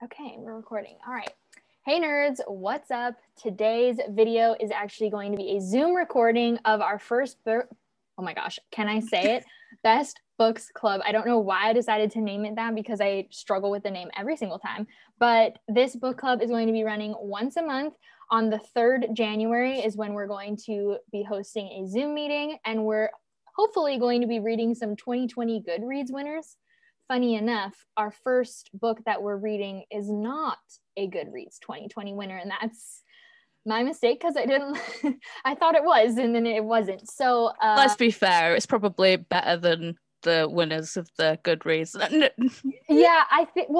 Okay, we're recording. All right. Hey nerds, what's up? Today's video is actually going to be a Zoom recording of our first oh my gosh, can I say it? Best Books Club. I don't know why I decided to name it that because I struggle with the name every single time. But this book club is going to be running once a month. On the 3rd January is when we're going to be hosting a Zoom meeting, and we're hopefully going to be reading some 2020 Goodreads winners. Funny enough, our first book that we're reading is not a Goodreads 2020 winner, and that's my mistake because I thought it was, and then it wasn't. So let's be fair, it's probably better than the winners of the Goodreads. Yeah, I think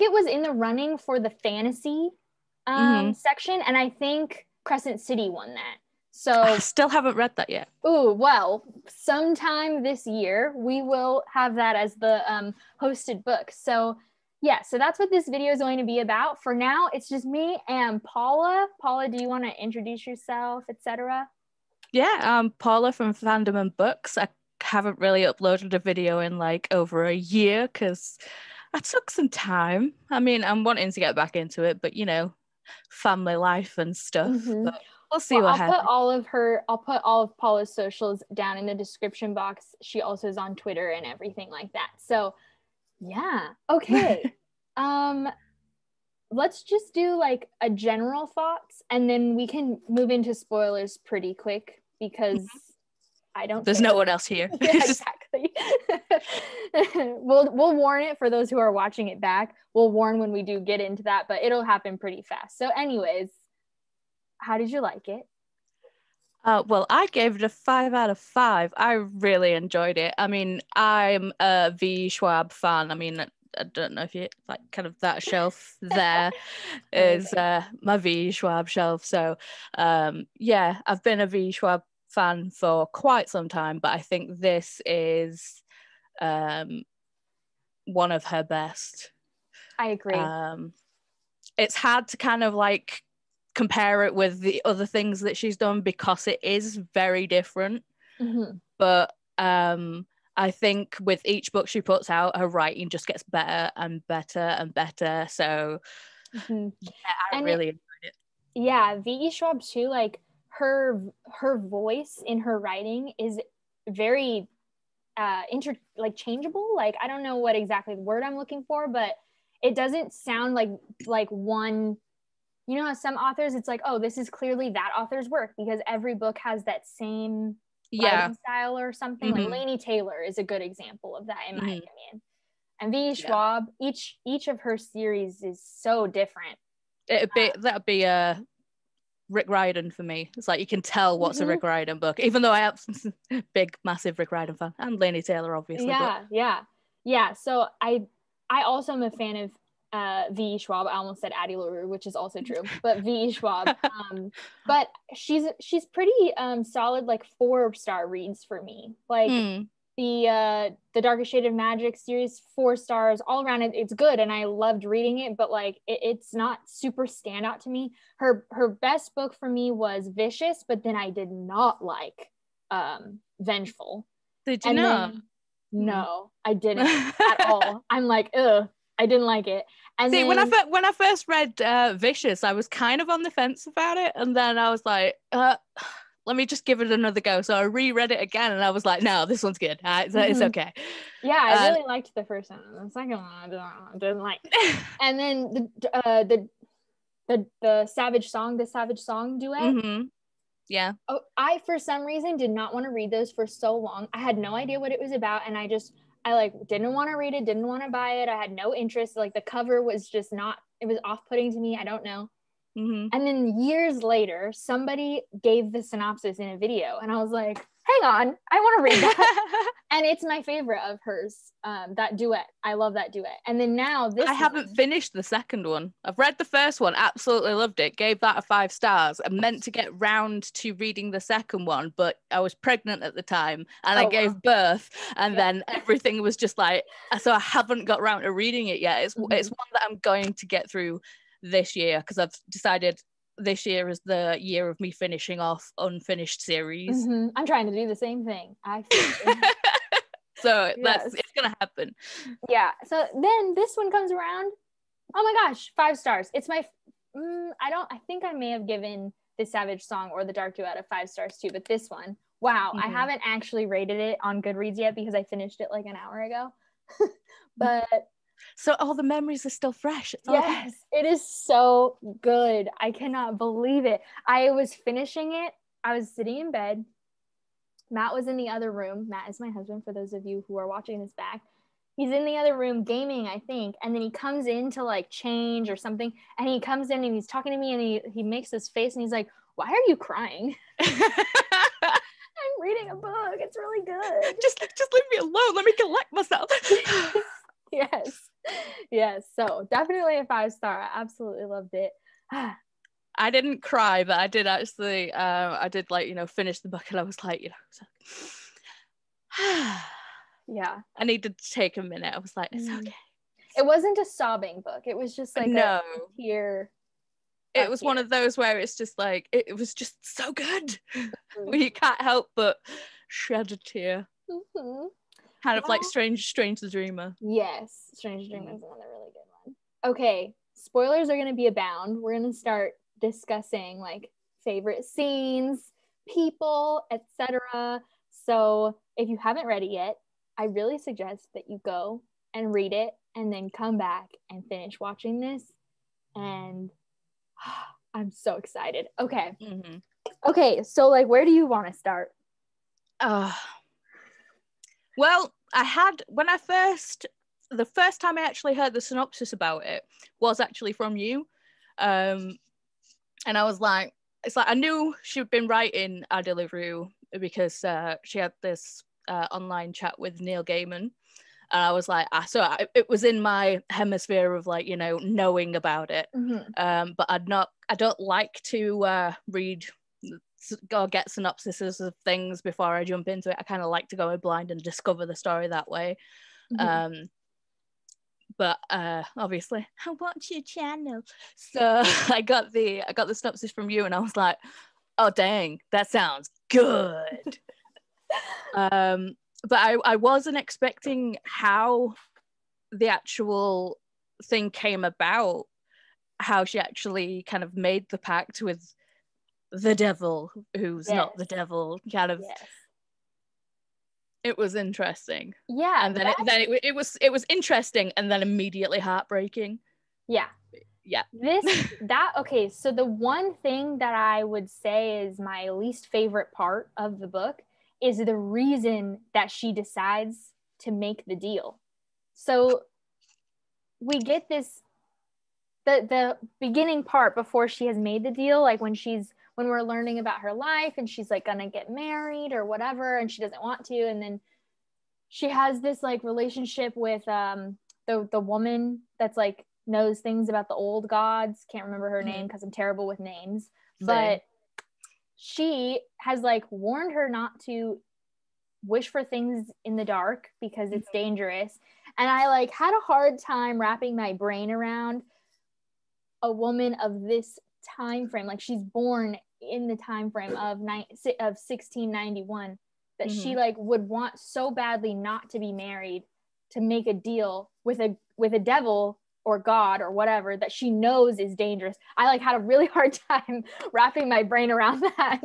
it was in the running for the fantasy section, and I think Crescent City won that. So I still haven't read that yet. Oh, well, sometime this year we will have that as the hosted book. So yeah, so that's what this video is going to be about. For now, it's just me and Paula. Paula, do you want to introduce yourself, etc.? Yeah, I'm Paula from Fandom and Books. I haven't really uploaded a video in like over a year because I took some time. I mean, I'm wanting to get back into it, but you know, family life and stuff. But we'll see what happens. I'll put all of Paula's socials down in the description box. She also is on Twitter and everything like that. So yeah, okay. Let's just do like a general thoughts, and then we can move into spoilers pretty quick because there's no one else here. Yeah, exactly. We'll warn it for those who are watching it back. We'll warn when we do get into that, but it'll happen pretty fast. So anyways, how did you like it? Well, I gave it a 5 out of 5. I really enjoyed it. I mean, I'm a V. Schwab fan. I mean, I don't know if you like kind of that shelf there is my V. Schwab shelf. So yeah, I've been a V. Schwab fan for quite some time, but I think this is one of her best. I agree. It's hard to kind of like compare it with the other things that she's done because it is very different. But I think with each book she puts out, her writing just gets better and better and better. So yeah, I really enjoyed it. Yeah, V.E. Schwab too, like her voice in her writing is very changeable. Like, I don't know what exactly the word I'm looking for, but it doesn't sound like one. You know how some authors, it's like, oh, this is clearly that author's work because every book has that same writing style or something. Like Laini Taylor is a good example of that in my opinion. And V. Schwab, each of her series is so different. That'd be a Rick Riordan for me. It's like you can tell what's a Rick Riordan book, even though I am a big, massive Rick Riordan fan, and Laini Taylor, obviously. Yeah. So I also am a fan of V.E. Schwab. I almost said Addie Larue, which is also true, but V.E. Schwab. But she's pretty solid, like 4-star reads for me. Like the Darkest Shade of Magic series, 4 stars all around. It's good, and I loved reading it, but like it's not super standout to me. Her best book for me was Vicious, but then I did not like Vengeful. Did you not? No, I didn't at all. I'm like, ugh, I didn't like it. And see, then, when I first read Vicious, I was kind of on the fence about it, and then I was like, let me just give it another go. So I reread it again, and I was like, no, this one's good. It's okay. Yeah, I really liked the first one. The second one, I didn't like. And then the Savage Song duet. Yeah. Oh, I for some reason did not want to read those for so long. I had no idea what it was about, and I like didn't want to read it, didn't want to buy it. I had no interest. Like the cover was just not. It was off-putting to me. I don't know. And then years later, somebody gave the synopsis in a video, and I was like, hang on, I want to read that. And it's my favorite of hers, that duet. I love that duet. And then now I haven't finished the second one. I've read the first one, absolutely loved it, gave that a 5 stars. I meant to get round to reading the second one, but I was pregnant at the time, and I gave birth, and then everything was just like, so I haven't got round to reading it yet. It's one that I'm going to get through this year because I've decided this year is the year of me finishing off unfinished series. I'm trying to do the same thing. So it's gonna happen. Yeah. So then this one comes around, Oh my gosh, 5 stars. It's my, I think I may have given the Savage Song or the Dark Duet of 5 stars too, but this one, wow, I haven't actually rated it on Goodreads yet because I finished it like an hour ago. But so all the memories are still fresh. Yes, it is so good. I cannot believe it. I was finishing it. I was sitting in bed. Matt was in the other room. Matt is my husband, for those of you who are watching this back. He's in the other room gaming, I think. And then he comes in to like change or something. And he comes in and he's talking to me and he makes this face and he's like, why are you crying? I'm reading a book. It's really good. Just leave me alone. Let me collect myself. Yes. So definitely a 5 star. I absolutely loved it. I didn't cry, but I did actually, I did like, finish the book and I was like, yeah. I needed to take a minute. I was like, it's okay. It wasn't a sobbing book. It was just like a tear. It was one of those where it's just like, it was just so good. Where you can't help but shed a tear. Kind of like Strange the Dreamer. Yes, Strange the Dreamer is another really good one. Okay, spoilers are going to be abound. We're going to start discussing like favorite scenes, people, etc. So if you haven't read it yet, I really suggest that you go and read it and then come back and finish watching this. And I'm so excited. Okay. Okay, so like where do you want to start? Well, the first time I actually heard the synopsis about it was actually from you. And I was like, it's like I knew she'd been writing Addie Larue because she had this online chat with Neil Gaiman. And I was like, it was in my hemisphere of like, knowing about it. But I don't like to read or get synopsises of things before I jump into it. I kind of like to go in blind and discover the story that way. But obviously I watch your channel, so I got the synopsis from you and I was like, oh dang, that sounds good. But I wasn't expecting how the actual thing came about, how she actually kind of made the pact with the devil who's not the devil, kind of. It was interesting. And then it was interesting and then immediately heartbreaking. Okay, so the one thing that I would say is my least favorite part of the book is the reason that she decides to make the deal. So we get this the beginning part before she has made the deal, like when we're learning about her life and she's like gonna get married or whatever and she doesn't want to, and then she has this like relationship with the woman that's like knows things about the old gods. Can't remember her name because I'm terrible with names. Same. But she has like warned her not to wish for things in the dark because it's dangerous. And I like had a hard time wrapping my brain around a woman of this time frame. Like she's born in the time frame of 1691, that she like would want so badly not to be married, to make a deal with a devil or God or whatever that she knows is dangerous. I like had a really hard time wrapping my brain around that.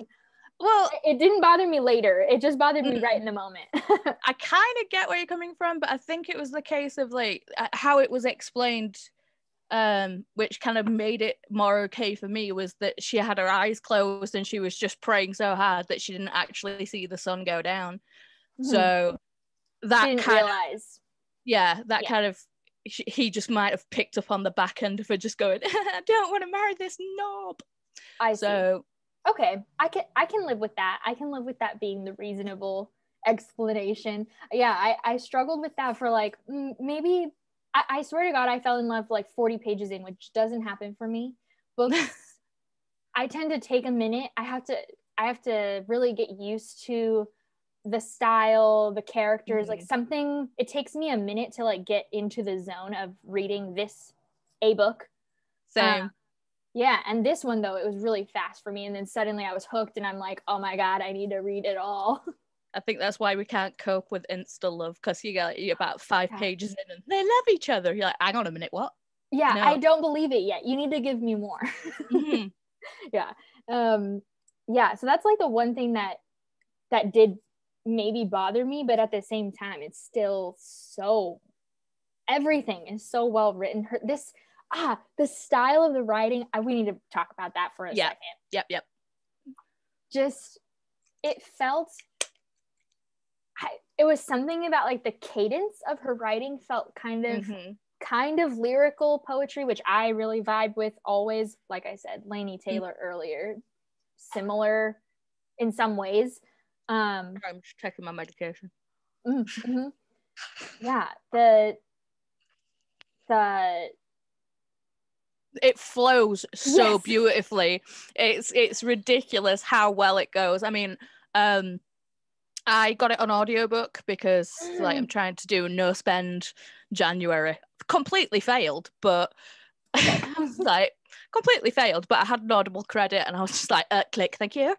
Well, it didn't bother me later. It just bothered me right in the moment. I kind of get where you're coming from, but I think it was the case of like how it was explained, which kind of made it more okay for me, was that she had her eyes closed and she was just praying so hard that she didn't actually see the sun go down. So that kind of he just might have picked up on the back end of her just going, I don't want to marry this knob. Okay, I can live with that. I can live with that being the reasonable explanation. Yeah, I struggled with that for like maybe, I swear to God, I fell in love like 40 pages in, which doesn't happen for me. Books, I tend to take a minute. I have to really get used to the style, the characters, like something. It takes me a minute to like get into the zone of reading a book. Same. Yeah, and this one though, it was really fast for me, and then suddenly I was hooked and I'm like, oh my God, I need to read it all. I think that's why we can't cope with insta love, because you're about 5 pages in and they love each other. You're like, hang on a minute, what? Yeah, No. I don't believe it yet. You need to give me more. Mm-hmm. Yeah. Yeah, so that's like the one thing that did maybe bother me, but at the same time it's still so, everything is so well written. The style of the writing, we need to talk about that for a second. Yep. Just, it felt, it was something about like the cadence of her writing felt kind of lyrical poetry, which I really vibe with always. Like I said, Laini Taylor earlier, similar in some ways. I'm just checking my medication. Mm-hmm. Yeah, the it flows so beautifully. It's ridiculous how well it goes. I mean, I got it on audiobook because like I'm trying to do no spend January. Completely failed, but like completely failed, but I had an Audible credit and I was just like, click, thank you.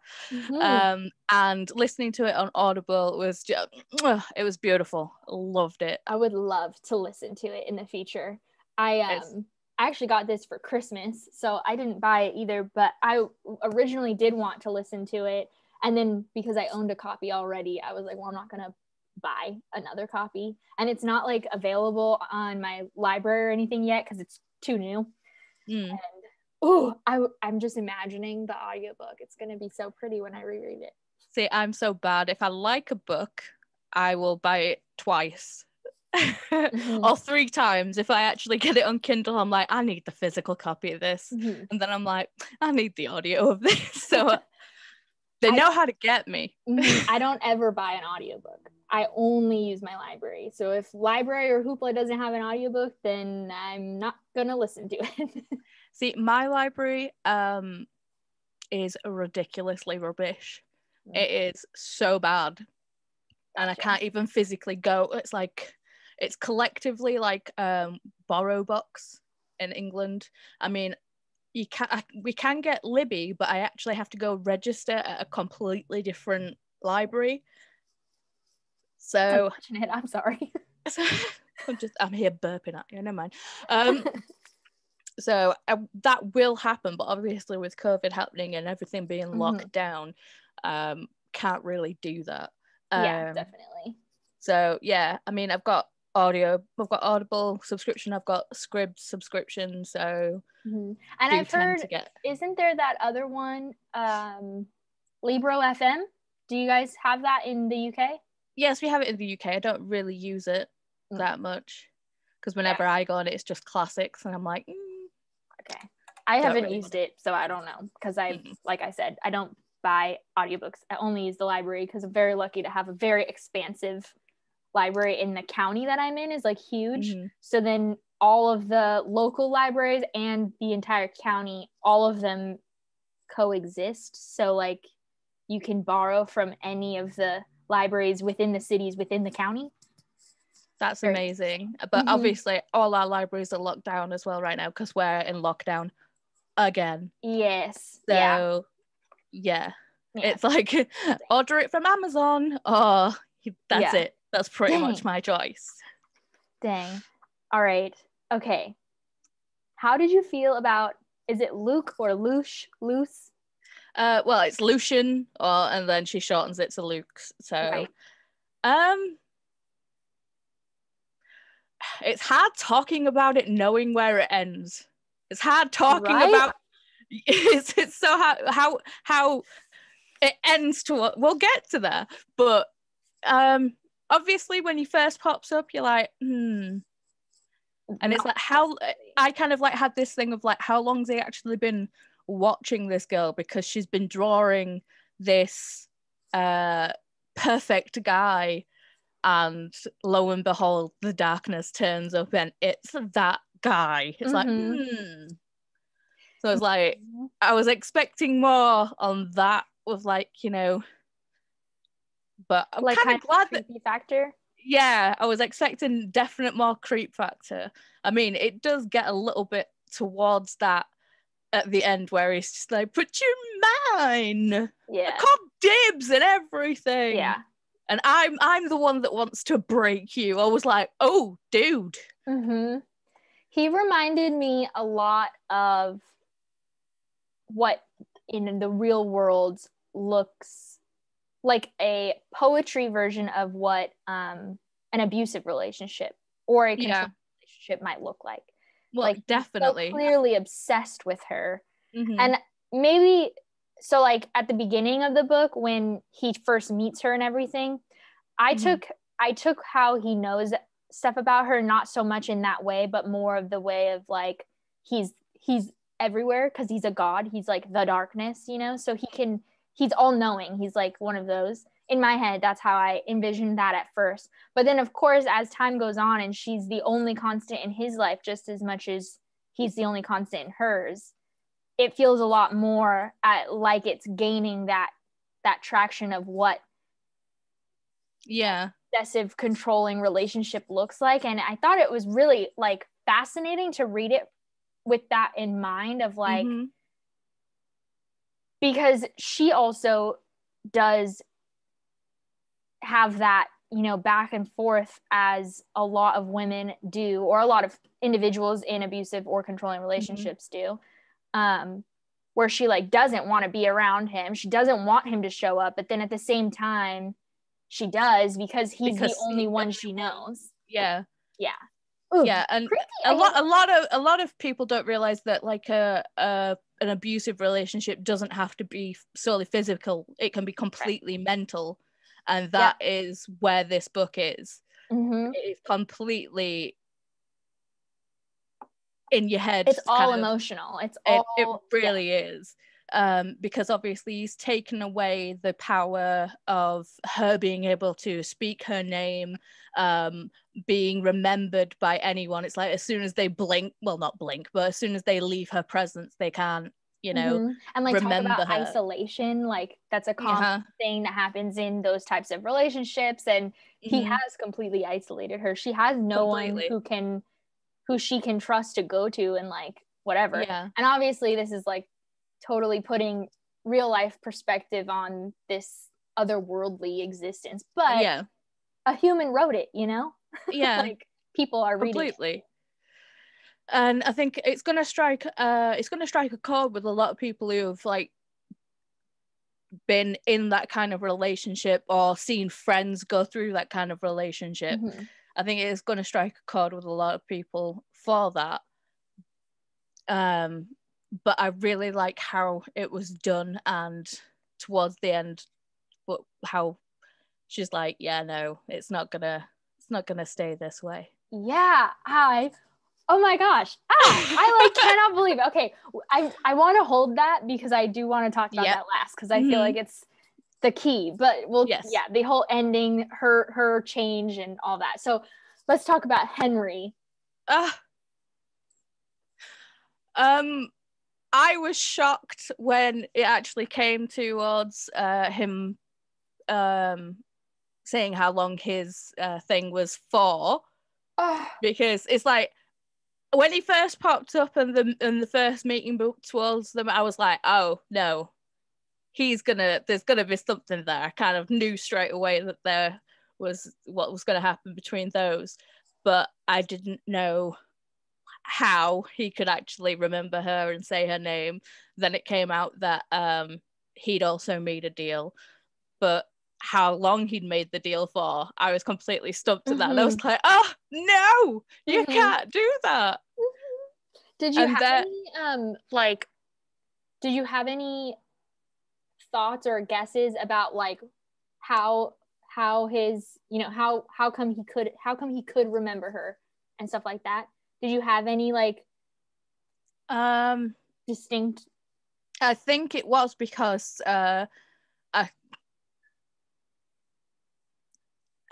And listening to it on Audible was just, it was beautiful. Loved it. I would love to listen to it in the future. I actually got this for Christmas, so I didn't buy it either, but I originally did want to listen to it. And then because I owned a copy already, I was like, well, I'm not going to buy another copy. And it's not like available on my library or anything yet because it's too new. And I'm just imagining the audiobook. It's going to be so pretty when I reread it. See, I'm so bad. If I like a book, I will buy it twice. Or 3 times. If I actually get it on Kindle, I'm like, I need the physical copy of this. And then I'm like, I need the audio of this. So they know how to get me. I don't ever buy an audiobook. I only use my library. So if library or Hoopla doesn't have an audiobook, then I'm not going to listen to it. See, my library is ridiculously rubbish. It is so bad. Gotcha. And I can't even physically go. It's like, it's collectively like Borrow Box in England. I mean, we can get Libby, but I actually have to go register at a completely different library. So unfortunate. I'm sorry. I'm here burping at you. Never mind. So that will happen, but obviously with COVID happening and everything being locked down, can't really do that. Yeah, definitely. So yeah, I mean, I've got Audible subscription, I've got Scribd subscription, so and I've heard isn't there that other one, Libro FM? Do you guys have that in the UK? Yes, we have it in the UK. I don't really use it that much because whenever I go on it, it's just classics and I'm like okay, I haven't used it, so I don't know, because like I said, I don't buy audiobooks. I only use the library because I'm very lucky to have a very expansive library in the county that I'm in is like huge. So then all of the local libraries and the entire county, all of them coexist. So like you can borrow from any of the libraries within the cities within the county. That's amazing. But obviously all our libraries are locked down as well right now because we're in lockdown again. Yes. So yeah. It's like order it from Amazon or that's it. That's pretty much my choice. Dang. All right. Okay. How did you feel about, is it Luke or Luce? Well, it's Lucian, and then she shortens it to Luke. So, it's hard talking about it knowing where it ends. It's hard talking about. It's so how it ends to. We'll get to that, but obviously when he first pops up, you're like, and it's like how I kind of like had this thing of like how long's he actually been watching this girl, because she's been drawing this perfect guy, and lo and behold the darkness turns up and it's that guy. It's like so it's like I was expecting more on that with like, you know, but I'm like kind of glad that factor. Yeah, I was expecting definite more creep factor. I mean, it does get a little bit towards that at the end where he's just like, but you're mine. Yeah. I called dibs and everything. Yeah. And I'm the one that wants to break you. I was like, oh, dude. He reminded me a lot of what in the real world looks like a poetry version of what an abusive relationship or a controlling relationship might look like. Well, like definitely. So clearly obsessed with her. Mm-hmm. And maybe so like at the beginning of the book when he first meets her and everything, I took how he knows stuff about her, not so much in that way, but more of the way of like he's everywhere because he's a god. He's like the darkness, you know, so he's all knowing. He's like one of those. In my head, that's how I envisioned that at first. But then of course, as time goes on and she's the only constant in his life just as much as he's the only constant in hers, it feels a lot more like it's gaining that traction of what obsessive controlling relationship looks like. And I thought it was really like fascinating to read it with that in mind of like because she also does have that, you know, back and forth as a lot of women do, or a lot of individuals in abusive or controlling relationships do, where she like doesn't want to be around him. She doesn't want him to show up, but then at the same time she does because he's the only one she knows. Yeah. Ooh, yeah, and a lot of people don't realize that like an abusive relationship doesn't have to be solely physical. It can be completely mental, and that is where this book is. It is completely in your head. It's all emotional. It's all it really is. Because obviously he's taken away the power of her being able to speak her name, being remembered by anyone. It's like as soon as they blink, well, not blink, but as soon as they leave her presence, they can't, you know, and like remember talk about her. Isolation, like that's a common thing that happens in those types of relationships, and he has completely isolated her. She has no one who she can trust to go to and like whatever. And obviously this is like totally putting real life perspective on this otherworldly existence, but a human wrote it, you know. Like people are completely reading it. And I think it's gonna strike a chord with a lot of people who have like been in that kind of relationship or seen friends go through that kind of relationship. I think it is going to strike a chord with a lot of people for that. But I really like how it was done, and towards the end, but how she's like, yeah, no, it's not gonna stay this way. Yeah, oh my gosh, I like cannot believe it. Okay, I want to hold that because I do want to talk about that last because I feel like it's the key. But the whole ending, her change and all that. So let's talk about Henry. I was shocked when it actually came towards him saying how long his thing was for, because it's like when he first popped up and the first meeting book towards them, I was like, oh no, there's gonna be something there. I kind of knew straight away that there was what was going to happen between those, but I didn't know how he could actually remember her and say her name. Then it came out that he'd also made a deal, but how long he'd made the deal for, I was completely stumped at that. And I was like, oh no, you can't do that. Did you have any thoughts or guesses about like how his, you know, how come he could remember her and stuff like that? Did you have any like distinct? I think it was because I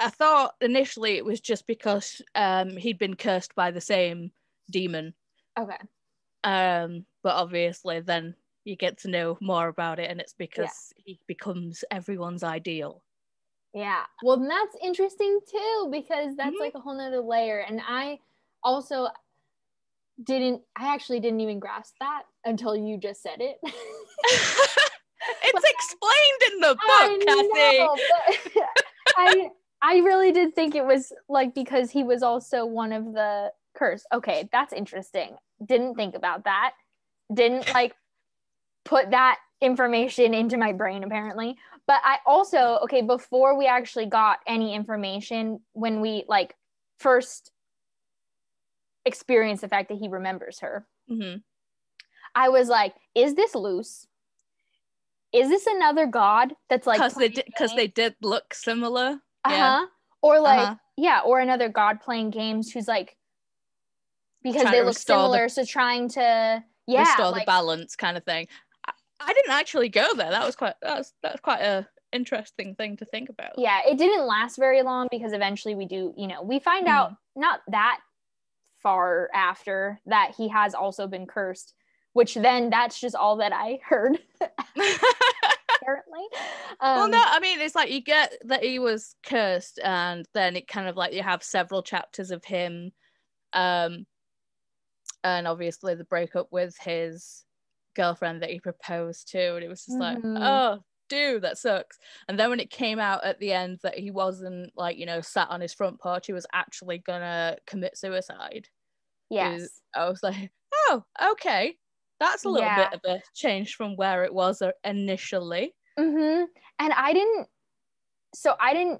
thought initially it was just because he'd been cursed by the same demon. Okay. But obviously then you get to know more about it, and it's because he becomes everyone's ideal. Yeah. Well, that's interesting too, because that's like a whole nother layer. And I also actually didn't even grasp that until you just said it. It's explained in the book, Cassie. I really did think it was like because he was also one of the Curse. Okay, that's interesting. Didn't think about that. Didn't like put that information into my brain apparently. But I also, okay, before we actually got any information, when we like first experienced the fact that he remembers her, I was like, is this loose? Is this another god that's like because they did look similar? Or like or another god playing games who's like, because trying they look similar, so trying to restore the balance kind of thing. I didn't actually go there. That's quite a interesting thing to think about. Yeah, it didn't last very long because eventually we find out not that far after that he has also been cursed, which then that's just all that I heard. Apparently. Well, no, I mean, it's like you get that he was cursed, and then it kind of like you have several chapters of him, and obviously the breakup with his girlfriend that he proposed to, and it was just like, oh dude, that sucks. And then when it came out at the end that he wasn't like, sat on his front porch, he was actually gonna commit suicide. Yes. I was like, oh, okay, that's a little bit of a change from where it was initially. And so I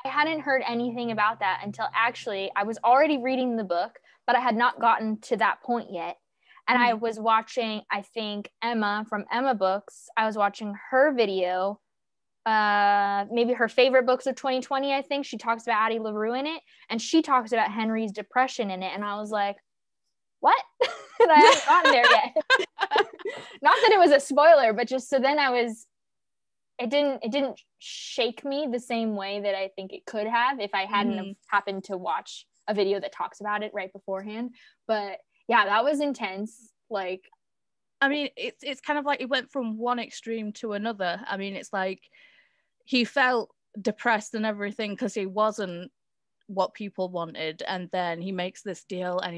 hadn't heard anything about that until actually I was already reading the book, but I had not gotten to that point yet. And I was watching, I think, Emma from Emma Books. I was watching her video, maybe her favorite books of 2020, I think. She talks about Addie Larue in it, and she talks about Henry's depression in it. And I was like, what? And I haven't gotten there yet. Not that it was a spoiler, but just so then it didn't shake me the same way that I think it could have if I hadn't have happened to watch a video that talks about it right beforehand. But yeah, that was intense. Like, I mean, it's kind of like it went from one extreme to another. I mean, it's like he felt depressed and everything because he wasn't what people wanted, and then he makes this deal and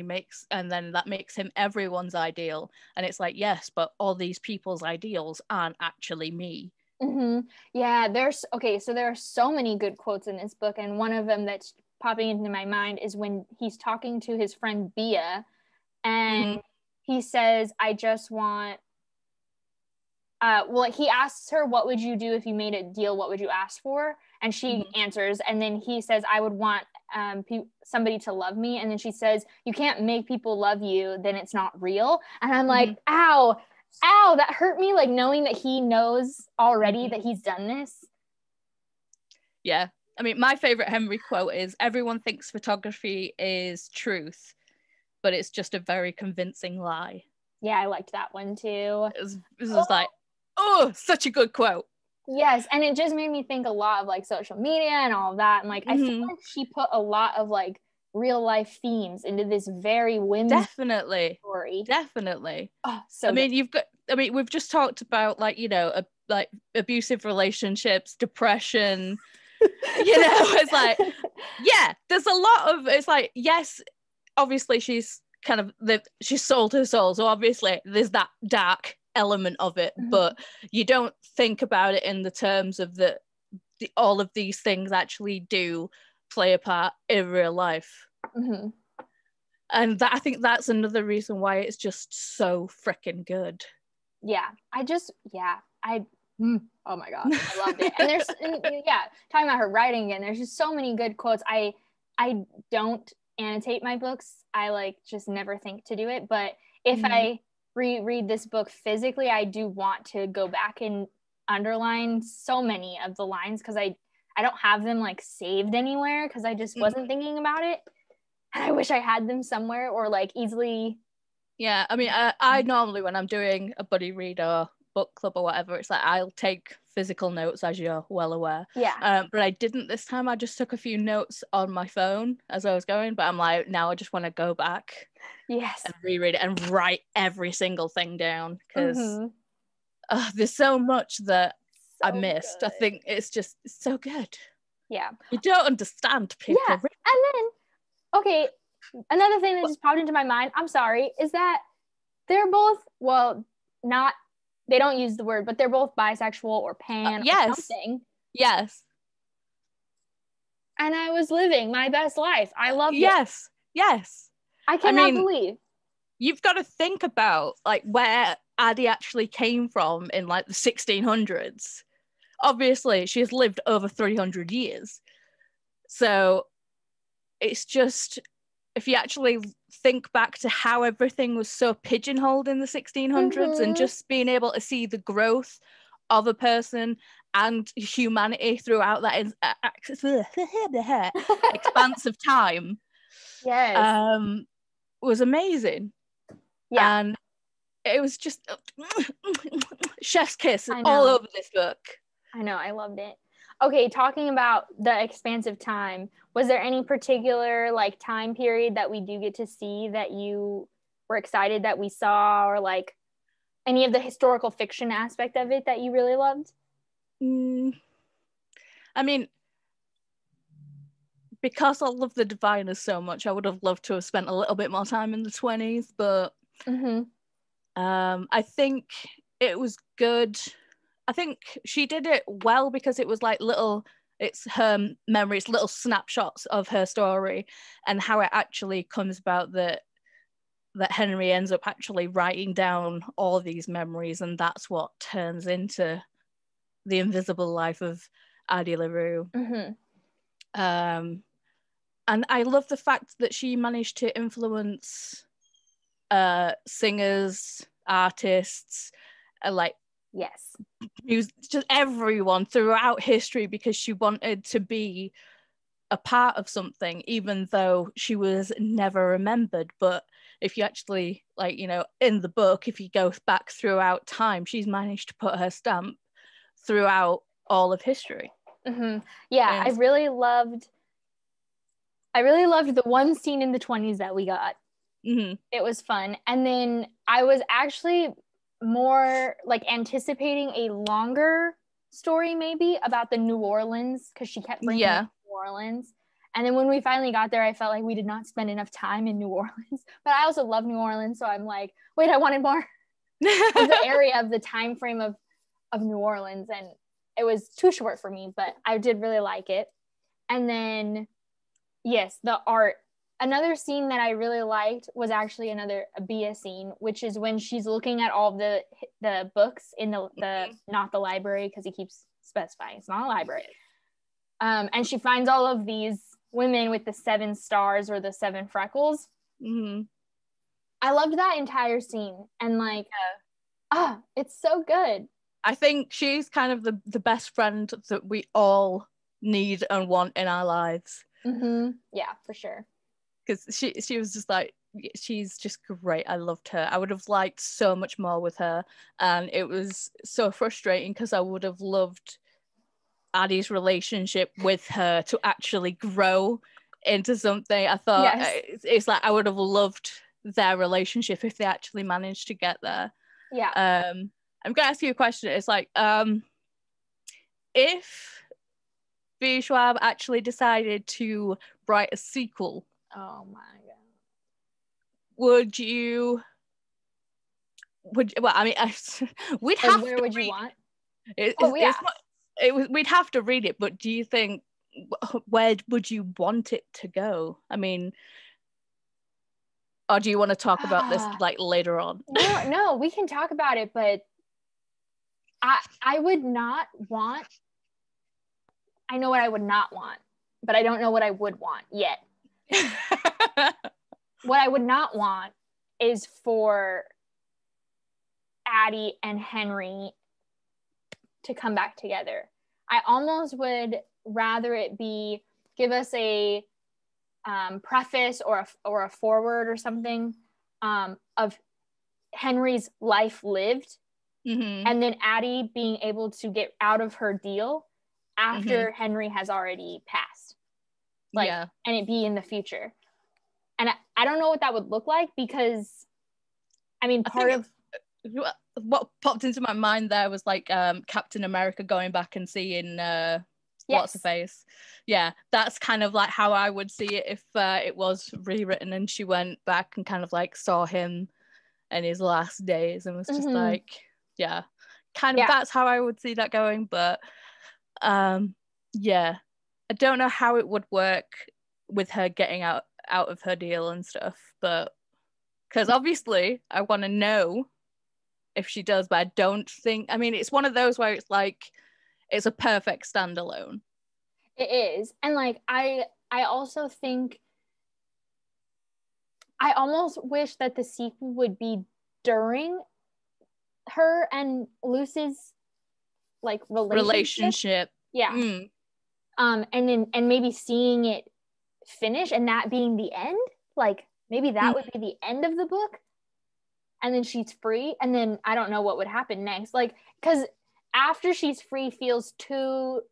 then that makes him everyone's ideal, and it's like, yes, but all these people's ideals aren't actually me. Yeah, there are so many good quotes in this book, and one of them that's popping into my mind is when he's talking to his friend Bia, and he says, I just want he asks her, what would you do if you made a deal, what would you ask for? And she answers, and then he says, I would want somebody to love me. And then she says, you can't make people love you, then it's not real. And I'm like, ow, that hurt me, like knowing that he knows already that he's done this. Yeah, I mean, my favorite Henry quote is, everyone thinks photography is truth, but it's just a very convincing lie. Yeah, I liked that one too. It was like, oh, such a good quote. Yes, and it just made me think a lot of like social media and all of that, and like I feel like she put a lot of like real life themes into this very whimsical story. Definitely. Oh, so I mean, we've just talked about like, like abusive relationships, depression. It's like, yeah, there's a lot of, it's like, yes, obviously she's kind of she's sold her soul, so obviously there's that dark element of it, but you don't think about it in the terms of the all of these things actually do play a part in real life. And I think that's another reason why it's just so freaking good. Oh my god, I loved it. And talking about her writing again, there's just so many good quotes. I don't annotate my books. I like just never think to do it, but if I reread this book physically, I do want to go back and underline so many of the lines, because I don't have them like saved anywhere because I just wasn't thinking about it, and I wish I had them somewhere or like easily. Yeah, I mean, I normally, when I'm doing a buddy read or book club or whatever, it's like I'll take physical notes, as you're well aware. But I didn't this time. I just took a few notes on my phone as I was going, but I'm like, now I just want to go back and reread it and write every single thing down, because there's so much that I missed. Good. I think it's so good. Yeah, you don't understand people. And then another thing that just popped into my mind, I'm sorry, is that they're both, they don't use the word, but they're both bisexual or pan or something. Yes. and I was living my best life. I loved it. Yes. I cannot believe. You've got to think about like where Addie actually came from in like the 1600s. Obviously, she has lived over 300 years. So it's just, if you actually think back to how everything was so pigeonholed in the 1600s and just being able to see the growth of a person and humanity throughout that expanse of time, was amazing. Yeah. And it was just chef's kiss all over this book. I know, I loved it. Okay, talking about the expansive time, was there any particular like time period that we do get to see that you were excited that we saw, or like any of the historical fiction aspect of it that you really loved? I mean, because I love the Diviners so much, I would have loved to have spent a little bit more time in the 20s, but I think it was good. I think she did it well because it was like it's her memories, little snapshots of her story, and how it actually comes about that Henry ends up actually writing down all these memories, and that's what turns into the invisible life of Addie Larue. And I love the fact that she managed to influence singers, artists, just everyone throughout history, because she wanted to be a part of something, even though she was never remembered. But if you actually, like, you know, in the book, if you go back throughout time, she's managed to put her stamp throughout all of history. Yeah, I really loved the one scene in the 20s that we got. It was fun. And then I was actually more like anticipating a longer story maybe about the New Orleans, because she kept bringing up New Orleans. And then when we finally got there, I felt like we did not spend enough time in New Orleans. But I also love New Orleans, so I'm like, wait, I wanted more of the area, of the time frame of New Orleans, and it was too short for me, but I did really like it. And then yes, the art. Another scene that I really liked was actually another Bia scene, which is when she's looking at all the books in the not the library, because he keeps specifying it's not a library. And she finds all of these women with the 7 stars or the 7 freckles. I loved that entire scene, and like, it's so good. I think she's kind of the best friend that we all need and want in our lives. Yeah, for sure. Because she was just like, she's just great. I loved her. I would have liked so much more with her, and it was so frustrating because I would have loved Addie's relationship with her to actually grow into something. I thought it's like I would have loved their relationship if they actually managed to get there. I'm gonna ask you a question. It's like, if V. Schwab actually decided to write a sequel, oh my god, would you? Well, I mean, we'd have. Where would you want? We'd have to read it. But do you think, where would you want it to go? I mean, or do you want to talk about this like later on? No, we can talk about it, but I would not want. I know what I would not want, but I don't know what I would want yet. What I would not want is for Addie and Henry to come back together. I almost would rather it be, give us a preface or a foreword or something of Henry's life lived, and then Addie being able to get out of her deal after Henry has already passed, and it be in the future. And I don't know what that would look like, because I mean, what popped into my mind there was like Captain America going back and seeing what's her face. Yeah, that's kind of like how I would see it if it was rewritten and she went back and kind of like saw him in his last days and was just like, that's how I would see that going. But I don't know how it would work with her getting out of her deal and stuff, but because obviously I want to know if she does, but I don't think, I mean, it's one of those where it's like, it's a perfect standalone. It is. And like, I also think, I almost wish that the sequel would be during her and Luce's like relationship. Yeah. And maybe seeing it finish and that being the end, like maybe that would be the end of the book, and then she's free, and then I don't know what would happen next, like, because after she's free feels too,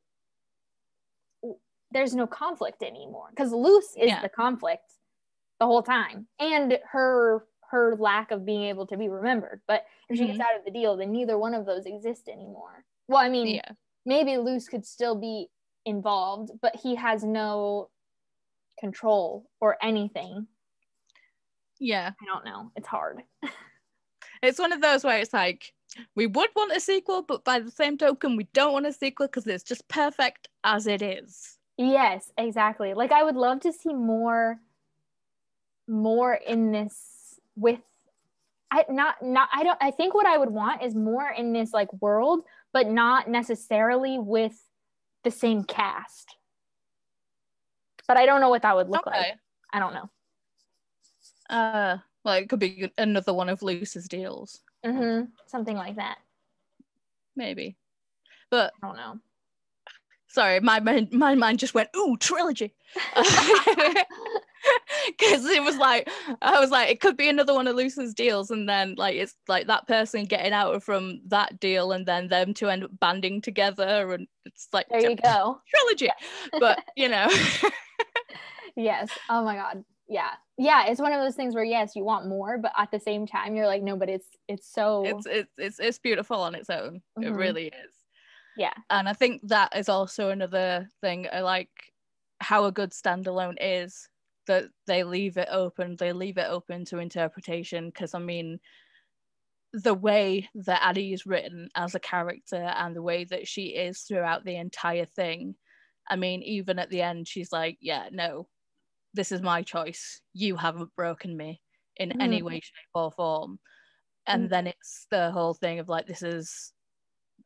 there's no conflict anymore, because Luce is the conflict the whole time, and her lack of being able to be remembered. But if she gets out of the deal, then neither one of those exist anymore. Well, I mean, maybe Luce could still be involved, but he has no control or anything. I don't know, it's hard. It's one of those where it's like, we would want a sequel, but by the same token we don't want a sequel because it's just perfect as it is. Yes, exactly. Like, I would love to see more in this with, I think what I would want is more in this like world, but not necessarily with the same cast. But I don't know what that would look like. I don't know. Well, it could be another one of Luce's deals. Something like that. Maybe. But I don't know. Sorry, my mind just went, ooh, trilogy. Because it was like, I was like, it could be another one of Luce's deals, and then like it's like that person getting out from that deal, and then them two end up banding together, and it's like, there you go, trilogy. But you know. Yes. Oh my God. Yeah. It's one of those things where yes, you want more, but at the same time you're like, no, but it's so it's beautiful on its own. It really is. Yeah. And I think that is also another thing I like how a good standalone is, that they leave it open to interpretation. Because I mean, the way that Addie is written as a character and the way that she is throughout the entire thing, I mean, even at the end she's like, yeah, no, this is my choice, you haven't broken me in any way, shape or form. And then it's the whole thing of like,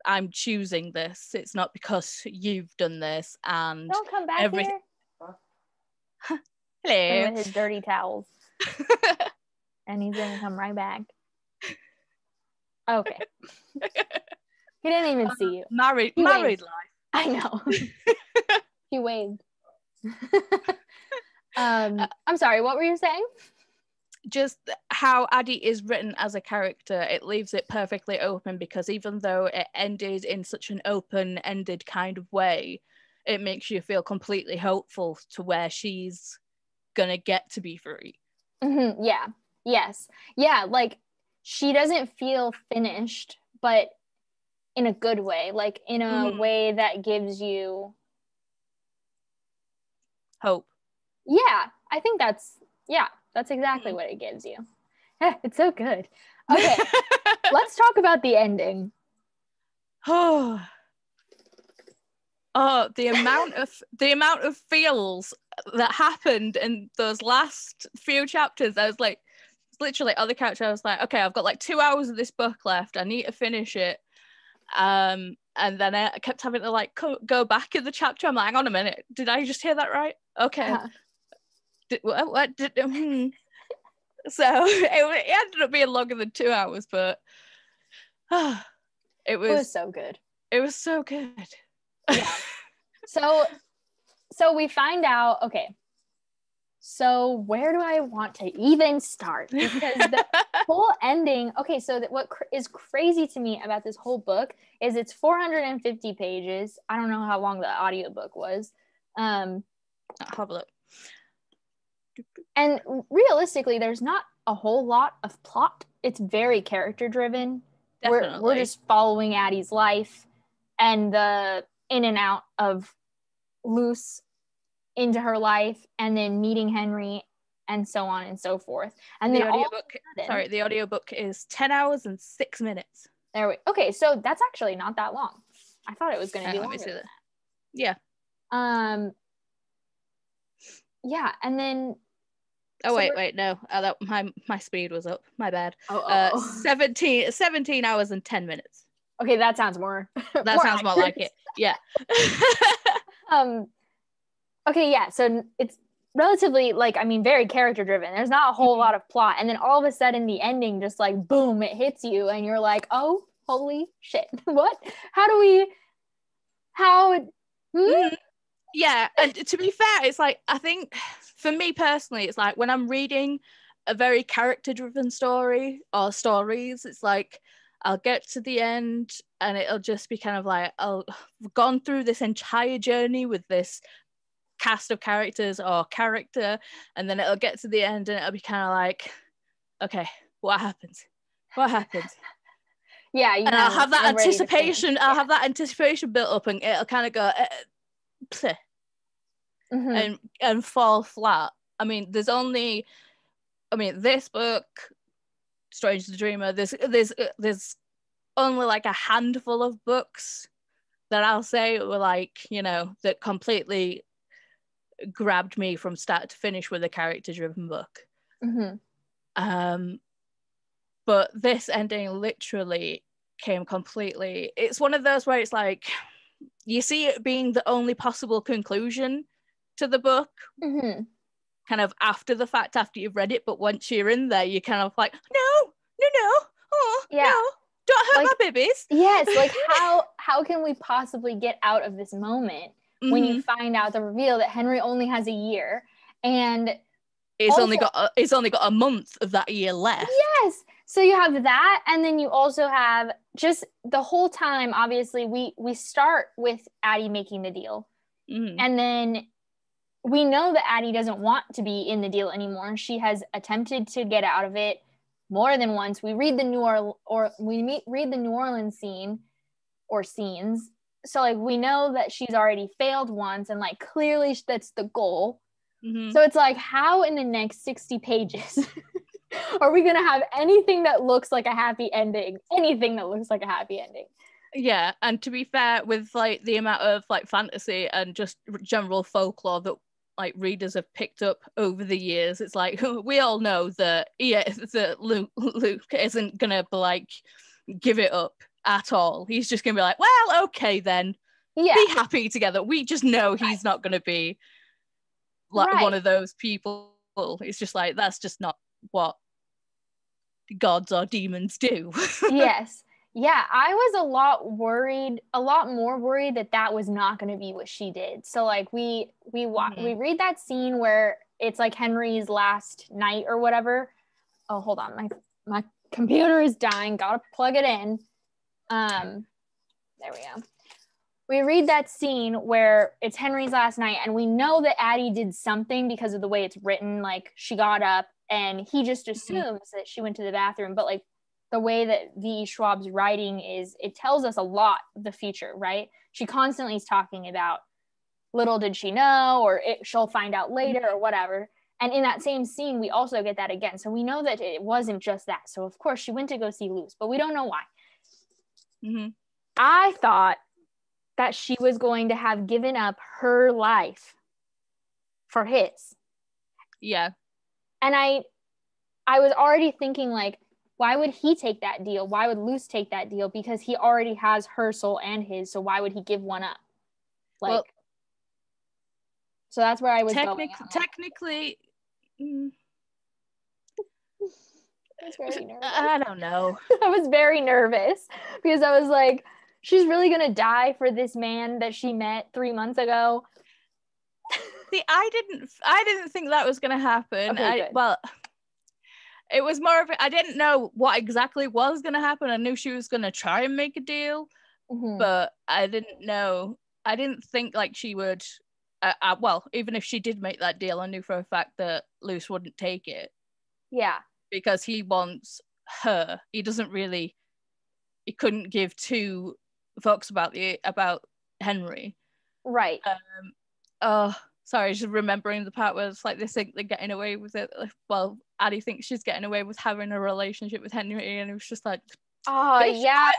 I'm choosing this, it's not because you've done this. And don't come back here. Hello. With his dirty towels. And he's gonna come right back. Okay. He didn't even see you. Married life. I know. He waved. I'm sorry, what were you saying? Just how Addie is written as a character, it leaves it perfectly open, because even though it ended in such an open-ended kind of way, it makes you feel completely hopeful to where she's gonna get to be free. Yeah. Yes. Yeah, like she doesn't feel finished, but in a good way, like in a way that gives you hope. Yeah, I think that's exactly what it gives you. It's so good. Okay, let's talk about the ending. Oh, the amount of feels that happened in those last few chapters. I was like, literally on the couch, I was like, okay, I've got like 2 hours of this book left, I need to finish it. And then I kept having to like go back in the chapter. I'm like, hang on a minute, did I just hear that right? Okay. What did So it ended up being longer than 2 hours, but it was so good. It was so good. Yeah. So we find out, okay, so where do I want to even start? Because the whole ending, okay, so what is crazy to me about this whole book is it's 450 pages. I don't know how long the audiobook was. Have a look. And realistically, there's not a whole lot of plot. It's very character driven. We're just following Addie's life and the in and out of Luce into her life, and then meeting Henry, and so on and so forth. And the then the audiobook is 10 hours and 6 minutes. Okay, so that's actually not that long. I thought it was going to be longer. Yeah. Yeah, and then oh wait, no, my speed was up, my bad. Oh. 17 hours and 10 minutes. Okay, that sounds more that sounds more like it. Yeah. Okay, yeah, so it's relatively, like, I mean, very character driven. There's not a whole lot of plot, and then all of a sudden the ending just like boom, it hits you and you're like, oh, holy shit. What? Yeah, and to be fair, it's like, I think for me personally, it's like when I'm reading a very character driven story or stories, it's like I'll get to the end and it'll just be kind of like, I've gone through this entire journey with this cast of characters or character, and then it'll get to the end and it'll be kind of like, okay, what happens? Yeah, and I'll have that anticipation built up, and it'll kind of go and fall flat. I mean, this book, Strange the Dreamer, there's only like a handful of books that I'll say were like, you know, that completely grabbed me from start to finish with a character driven book. But this ending literally came completely, it's one of those where it's like you see it being the only possible conclusion to the book kind of after the fact, after you've read it, but once you're in there you're kind of like, no, oh yeah, no, don't hurt my babies. Yes, like how can we possibly get out of this moment when you find out the reveal that Henry only has a year, and it's only got a month of that year left. Yes, so you have that, and then you also have just the whole time, obviously we start with Addie making the deal, and then we know that Addie doesn't want to be in the deal anymore. She has attempted to get out of it more than once. We read the New Orleans scene or scenes, so like we know that she's already failed once, and like clearly that's the goal. So it's like, how in the next 60 pages are we gonna have anything that looks like a happy ending? Yeah, and to be fair, with like the amount of like fantasy and just general folklore that like readers have picked up over the years, it's like we all know that Luke isn't gonna like give it up at all. He's just gonna be like, well, okay then, be happy together. We just know he's not gonna be like one of those people. It's just like, that's just not what gods or demons do. Yes. Yeah, I was a lot more worried that was not going to be what she did. So like we read that scene where it's like Henry's last night or whatever. Oh, hold on, my computer is dying. Gotta plug it in. There we go. We read that scene where it's Henry's last night, and we know that Addie did something because of the way it's written. Like, she got up and he just assumes that she went to the bathroom. But like the way that V. Schwab's writing is, it tells us a lot of the future, right? She constantly is talking about little did she know, or she'll find out later, or whatever. And in that same scene, we also get that again. So we know that it wasn't just that. So of course she went to go see Luce, but we don't know why. I thought that she was going to have given up her life for his. Yeah. And I was already thinking, like, why would he take that deal? Why would Luce take that deal? Because he already has her soul and his, so why would he give one up? Like, well, so that's where I was going. Technically, I was very nervous. I don't know. I was very nervous because I was like, she's really gonna die for this man that she met 3 months ago. See, I didn't think that was gonna happen. Okay, it was more of I didn't know what exactly was gonna happen. I knew she was gonna try and make a deal, but I didn't think like she would. Well, even if she did make that deal, I knew for a fact that Luce wouldn't take it. Yeah, because he wants her. He couldn't give two fucks about Henry. Right. Sorry, just remembering the part where it's like they think they're getting away with it. Well, Addie thinks she's getting away with having a relationship with Henry, and it was just like, Oh, Bitch, yeah.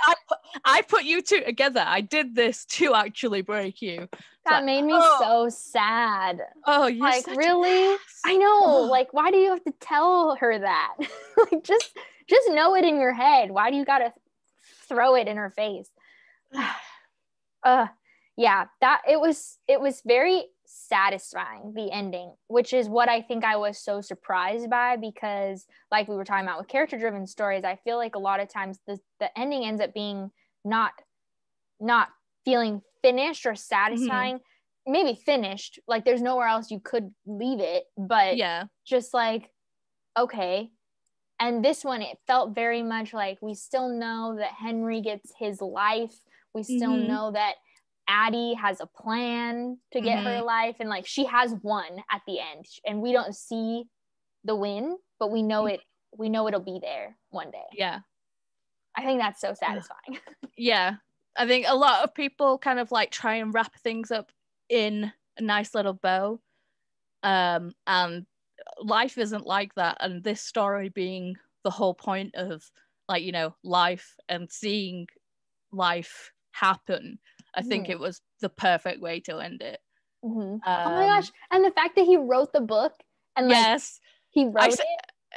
I put you two together. I did this to actually break you. That made me so sad. Oh, you're like, such really? I know. Like, why do you have to tell her that? Like, just know it in your head. Why do you gotta throw it in her face? Yeah, that it was very satisfying, the ending, which is what I think I was so surprised by, because like we were talking about with character driven stories, I feel like a lot of times the ending ends up being not feeling finished or satisfying. Maybe finished, like there's nowhere else you could leave it, but yeah, just like, okay. And this one, it felt very much like we still know that Henry gets his life. We still know that Addie has a plan to get her life, and like she has one at the end, and we don't see the win, but we know it'll be there one day. Yeah, I think that's so satisfying. Yeah, I think a lot of people kind of like try and wrap things up in a nice little bow, and life isn't like that, and this story being the whole point of, like, you know, life and seeing life happen, I think it was the perfect way to end it. Oh my gosh. And the fact that he wrote the book, and like, yes, he wrote it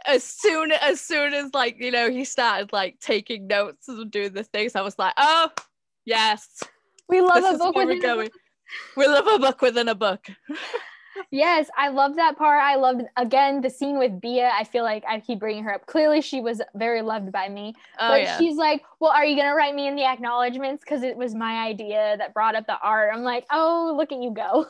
as soon as like, you know, he started like taking notes and doing the things, I was like, oh yes, we love a book within a book. We love a book within a book. Yes, I love that part. I loved, again, the scene with Bia. I feel like I keep bringing her up. Clearly, she was very loved by me. But she's like, well, are you going to write me in the acknowledgements? Because it was my idea that brought up the art. I'm like, oh, look at you go.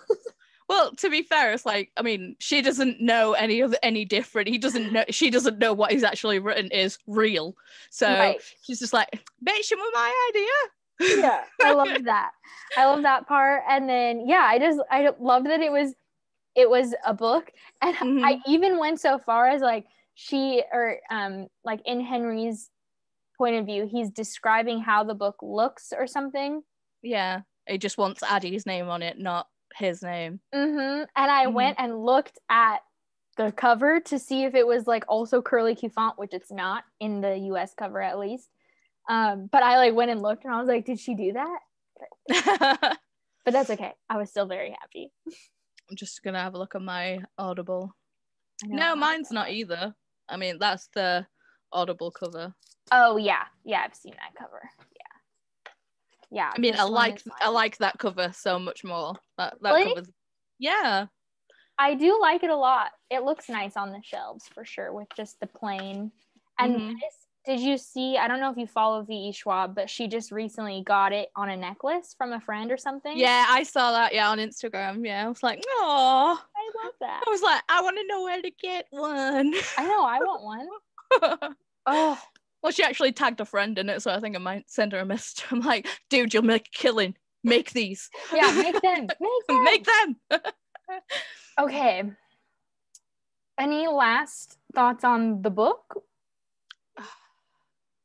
Well, to be fair, it's like, I mean, she doesn't know any different. She doesn't know what he's actually written is real. So she's just like, bitch, it was my idea. Yeah, I love that. I love that part. And then, yeah, I love that it was a book. And I even went so far as like like in Henry's point of view, he's describing how the book looks or something. Yeah, he just wants Addie's name on it, not his name. And I went and looked at the cover to see if it was like also curly Q font, which it's not in the US cover, at least. But I like went and looked, and I was like, did she do that? But that's okay. I was still very happy. I'm just gonna have a look at my Audible. No, mine's not either. I mean, that's the Audible cover. Oh yeah, I've seen that cover. Yeah. I mean, I like that cover so much more. That really? cover. Yeah. I do like it a lot. It looks nice on the shelves for sure, with just the plain. And did you see, I don't know if you follow V.E. Schwab, but she just recently got it on a necklace from a friend or something. Yeah, I saw that, on Instagram. Yeah, I was like, oh, I love that. I was like, I want to know where to get one. I know, I want one. Oh. Well, she actually tagged a friend in it, so I think I might send her a message. I'm like, dude, you'll make a killing. Make these. Yeah, make them. Make them. Okay. Any last thoughts on the book?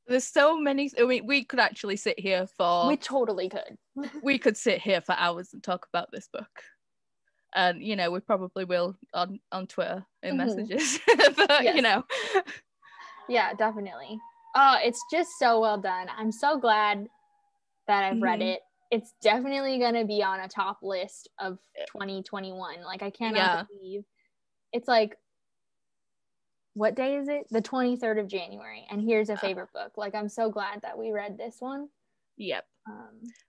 There's so many. I mean, we could actually sit here for. We totally could. We could sit here for hours and talk about this book, and you know, we probably will on Twitter in messages. But you know. Yeah, definitely. Oh, it's just so well done. I'm so glad that I've read it. It's definitely gonna be on a top list of 2021. Like, I cannot believe it's like, what day is it? The 23rd of January. And here's a favorite book. Like, I'm so glad that we read this one. Yep.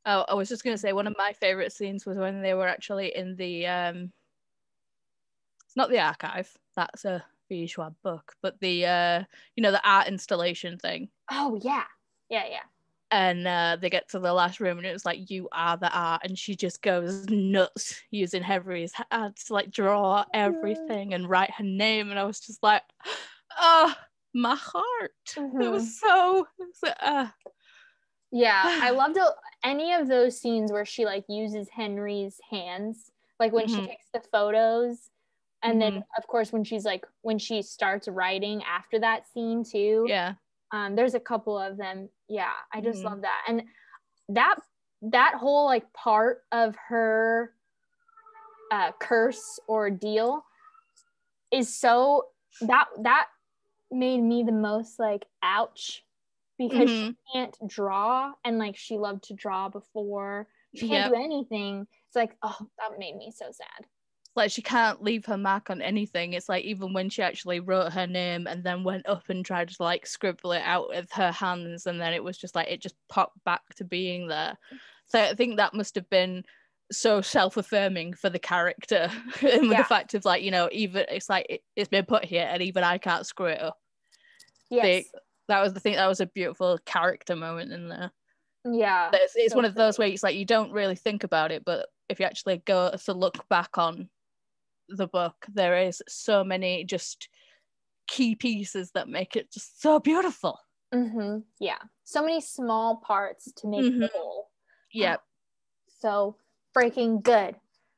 I was just gonna say, one of my favorite scenes was when they were actually in the it's not the archive, that's a V. Schwab book, but the you know, the art installation thing. Oh yeah. And they get to the last room, and it was like, you are the art, and she just goes nuts using Henry's hand to like draw everything and write her name, and I was just like, oh, my heart. It was so yeah, I loved any of those scenes where she like uses Henry's hands, like when she takes the photos, and then of course when she starts writing after that scene too. Yeah. There's a couple of them. Yeah, I just love that. And that whole like part of her curse ordeal is so, that made me the most like, ouch, because she can't draw, and like she loved to draw before. She can't do anything. It's like, oh, that made me so sad. Like she can't leave her mark on anything. It's like even when she actually wrote her name and then went up and tried to like scribble it out with her hands, and then it was just like it just popped back to being there. So I think that must have been so self-affirming for the character. And with the fact of like, you know, even it's like it's been put here and even I can't screw it up. Yes. That was the thing. That was a beautiful character moment in there. Yeah. It's one of those where it's like you don't really think about it, but if you actually go to look back on the book, there is so many just key pieces that make it just so beautiful. Yeah, so many small parts to make the whole. Yeah. So freaking good.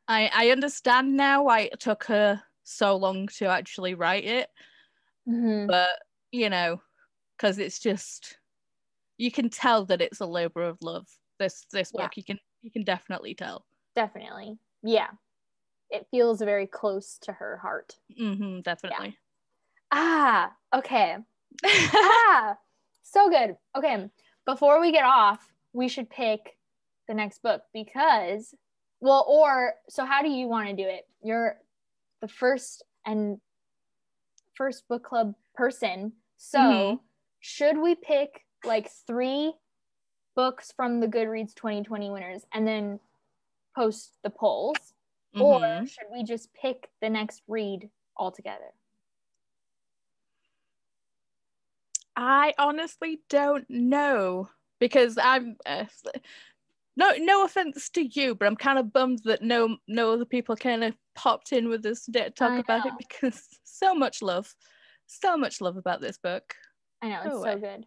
I understand now why it took her so long to actually write it. But you know, because it's just, you can tell that it's a labor of love. This book, you can definitely tell. Definitely. Yeah. It feels very close to her heart. Definitely. Yeah. Okay. So good. Okay. Before we get off, we should pick the next book because, so how do you want to do it? You're the first book club person. So should we pick like 3 books from the Goodreads 2020 winners and then post the polls? Or should we just pick the next read altogether? I honestly don't know, because I'm no offense to you, but I'm kind of bummed that no other people kind of popped in with us to talk about it, because so much love about this book. I know, it's so good.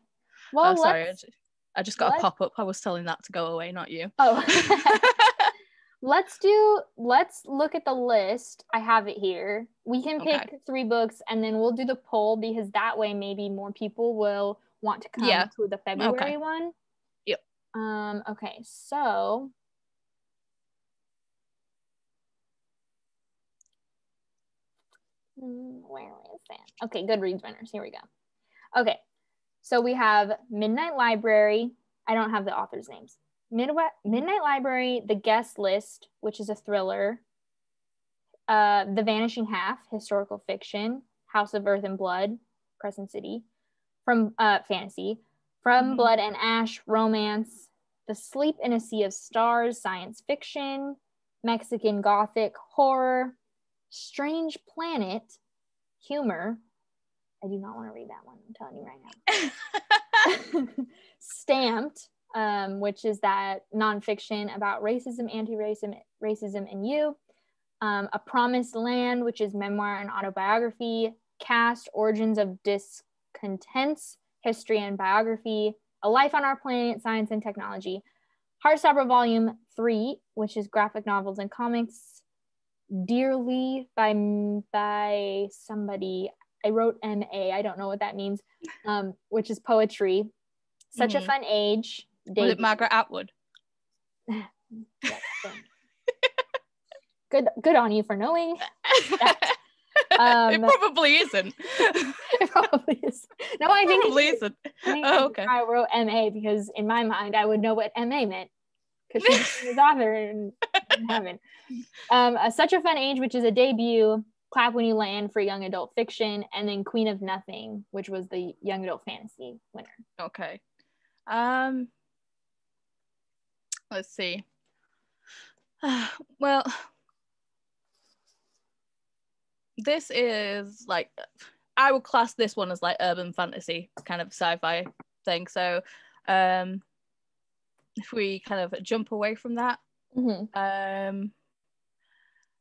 Well, sorry, I just got a pop-up. I was telling that to go away, not you. Let's look at the list. I have it here. We can pick 3 books and then we'll do the poll, because that way maybe more people will want to come to the February one. Yep. Okay, so where is that? Okay, Goodreads winners. Here we go. Okay, so we have Midnight Library. I don't have the authors' names. Midnight Library, The Guest List, which is a thriller. The Vanishing Half, historical fiction. House of Earth and Blood, Crescent City, from fantasy. From Blood and Ash, romance. The Sleep in a Sea of Stars, science fiction. Mexican Gothic, horror. Strange Planet, humor. I do not want to read that one, I'm telling you right now. Stamped, which is that nonfiction about racism, anti-racism, and you. A Promised Land, which is memoir and autobiography. Cast, origins of discontents, history and biography. A Life on Our Planet, science and technology. Heartstopper Volume 3, which is graphic novels and comics. Dearly by somebody. I wrote MA. I don't know what that means. Which is poetry. Such a Fun Age. Was it Margaret Atwood? Good on you for knowing that. It probably isn't. It probably is. No, I think probably isn't. Okay. I wrote MA because in my mind I would know what MA meant, because she's his author and haven't. Such a Fun Age, which is a debut. Clap When You Land for young adult fiction, and then Queen of Nothing, which was the young adult fantasy winner. Okay. Let's see. Well, this is like, I would class this one as like urban fantasy, kind of sci-fi thing. So if we kind of jump away from that,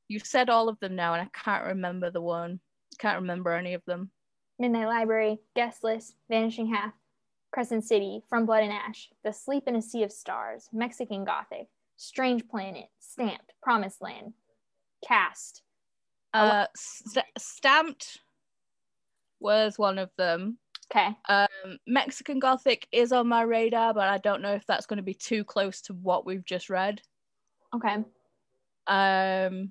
you've said all of them now and I can't remember the one. Can't remember any of them. Midnight Library, Guest List, Vanishing Half, Crescent City, From Blood and Ash, The Sleep in a Sea of Stars, Mexican Gothic, Strange Planet, Stamped, Promised Land, Cast. Stamped was one of them. Okay. Mexican Gothic is on my radar, but I don't know if that's going to be too close to what we've just read. Okay. And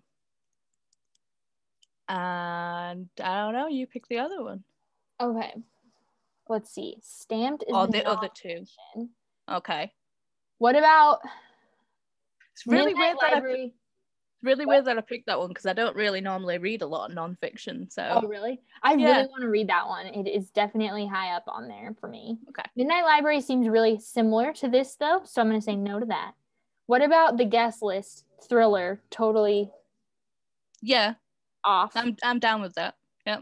I don't know, you pick the other one. Okay. let's see. Stamped is Or the the other two. nonfiction. Okay. What about It's really Midnight weird Library? weird that I picked that one because I don't really normally read a lot of nonfiction. So. Oh, really? I really want to read that one. It is definitely high up on there for me. Okay. Midnight Library seems really similar to this, though, so I'm going to say no to that. What about The Guest List thriller? Totally. Yeah. Off. I'm down with that. Yeah.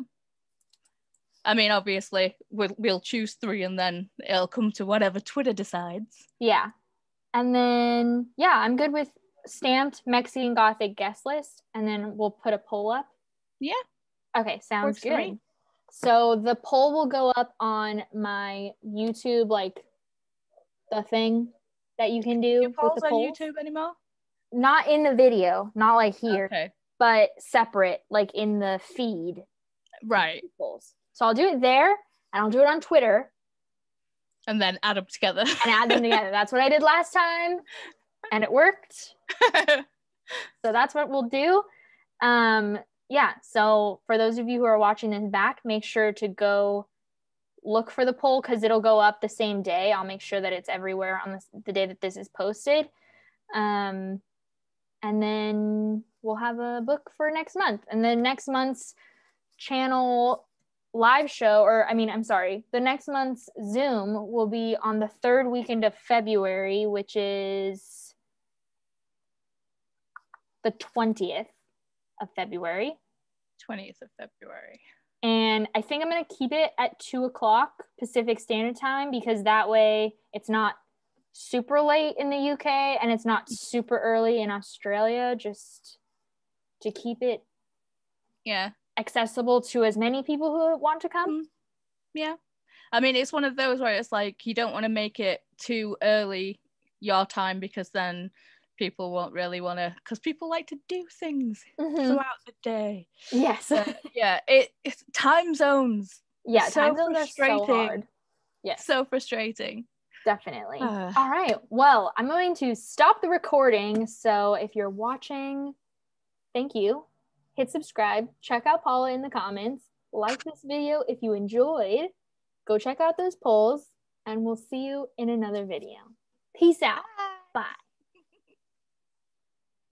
I mean, obviously, we'll choose 3 and then it'll come to whatever Twitter decides. Yeah. And then, yeah, I'm good with Stamped Mexican Gothic Guest List, and then we'll put a poll up. Yeah. Okay, sounds Works for me. good. So the poll will go up on my YouTube, like the thing that you can do. Your polls with the on polls. YouTube anymore? Not in the video, not like here, Okay. but separate, like in the feed. Right. Polls. So I'll do it there, and I'll do it on Twitter. And then add them together. And add them together. That's what I did last time, and it worked. So that's what we'll do. Yeah, so for those of you who are watching this back, make sure to go look for the poll because it'll go up the same day. I'll make sure that it's everywhere on the day that this is posted. And then we'll have a book for next month. And then next month's channel live show, the next month's Zoom will be on the 3rd weekend of February, which is the 20th of February. 20th of February. And I think I'm going to keep it at 2:00 Pacific Standard Time because that way it's not super late in the UK and it's not super early in Australia, just to keep it accessible to as many people who want to come. Yeah. I mean, it's one of those where it's like you don't want to make it too early your time because then people won't really want to, because people like to do things throughout the day. Yes. It's time zones. Yeah, so time zones frustrating. are so hard. Yes. So frustrating. Definitely. All right. Well, I'm going to stop the recording. So if you're watching, thank you. Hit subscribe. Check out Paula in the comments. Like this video if you enjoyed. Go check out those polls. And we'll see you in another video. Peace out. Bye.